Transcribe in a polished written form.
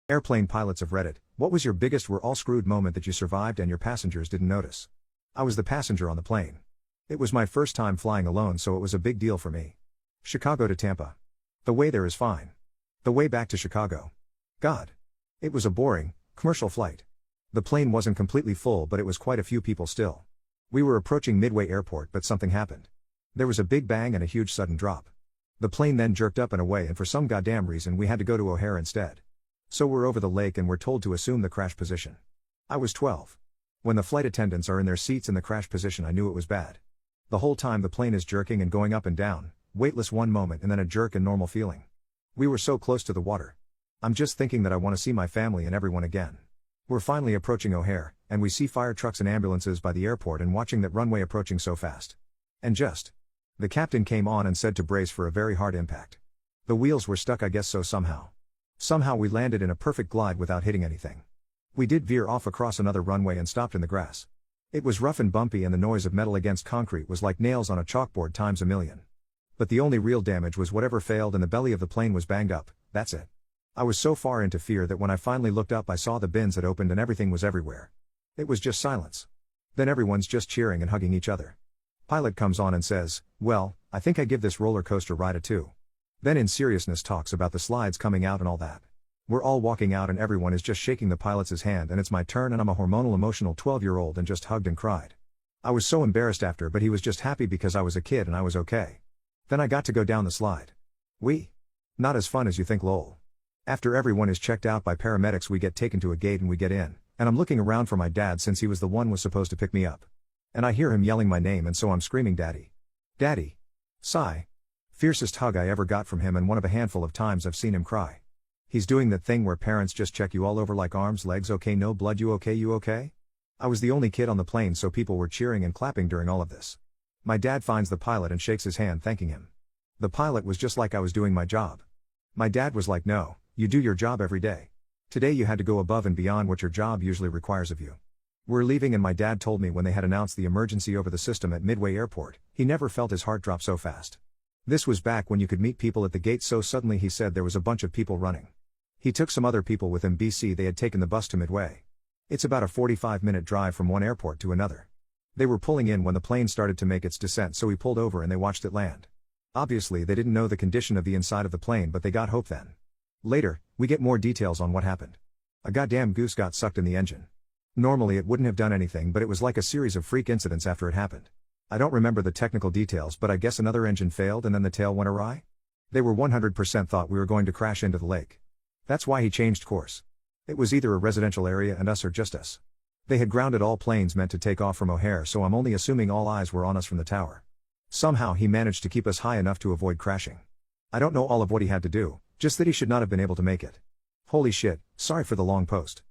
Airplane pilots have read it. What was your biggest we're all screwed moment that you survived and your passengers didn't notice? I was the passenger on the plane. It was my first time flying alone, so it was a big deal for me. Chicago to Tampa. The way there is fine. The way back to Chicago. God. It was a boring, commercial flight. The plane wasn't completely full, but it was quite a few people still. We were approaching Midway Airport, but something happened. There was a big bang and a huge sudden drop. The plane then jerked up and away, and for some goddamn reason we had to go to O'Hare instead. So we're over the lake and we're told to assume the crash position. I was 12. When the flight attendants are in their seats in the crash position, I knew it was bad. The whole time the plane is jerking and going up and down, weightless one moment and then a jerk and normal feeling. We were so close to the water. I'm just thinking that I want to see my family and everyone again. We're finally approaching O'Hare, and we see fire trucks and ambulances by the airport and watching that runway approaching so fast. And just. The captain came on and said to brace for a very hard impact. The wheels were stuck, I guess, so Somehow we landed in a perfect glide without hitting anything. We did veer off across another runway and stopped in the grass. It was rough and bumpy, and the noise of metal against concrete was like nails on a chalkboard times a million. But the only real damage was whatever failed, and the belly of the plane was banged up. That's it. I was so far into fear that when I finally looked up I saw the bins had opened and everything was everywhere. It was just silence. Then everyone's just cheering and hugging each other. Pilot comes on and says, "Well, I think I give this roller coaster ride a 2. Then in seriousness talks about the slides coming out and all that. We're all walking out and everyone is just shaking the pilot's hand, and it's my turn and I'm a hormonal emotional 12-year-old and just hugged and cried. I was so embarrassed after, but he was just happy because I was a kid and I was okay. Then I got to go down the slide. Not as fun as you think, lol. After everyone is checked out by paramedics, we get taken to a gate and we get in, and I'm looking around for my dad since he was the one was supposed to pick me up. And I hear him yelling my name, and so I'm screaming, "Daddy! Daddy!" Sigh. Fiercest hug I ever got from him, and one of a handful of times I've seen him cry. He's doing that thing where parents just check you all over, like arms, legs, okay, no blood, you okay, you okay? I was the only kid on the plane, so people were cheering and clapping during all of this. My dad finds the pilot and shakes his hand, thanking him. The pilot was just like I was doing my job. My dad was like, "No, you do your job every day. Today you had to go above and beyond what your job usually requires of you." We're leaving, and my dad told me when they had announced the emergency over the system at Midway Airport, he never felt his heart drop so fast. This was back when you could meet people at the gate, so suddenly he said there was a bunch of people running. He took some other people with him. They had taken the bus to Midway. It's about a 45-minute drive from one airport to another. They were pulling in when the plane started to make its descent, so we pulled over and they watched it land. Obviously they didn't know the condition of the inside of the plane, but they got hope then. Later, we get more details on what happened. A goddamn goose got sucked in the engine. Normally it wouldn't have done anything, but it was like a series of freak incidents after it happened. I don't remember the technical details, but I guess another engine failed and then the tail went awry? They were 100% thought we were going to crash into the lake. That's why he changed course. It was either a residential area and us or just us. They had grounded all planes meant to take off from O'Hare, so I'm only assuming all eyes were on us from the tower. Somehow he managed to keep us high enough to avoid crashing. I don't know all of what he had to do, just that he should not have been able to make it. Holy shit, sorry for the long post.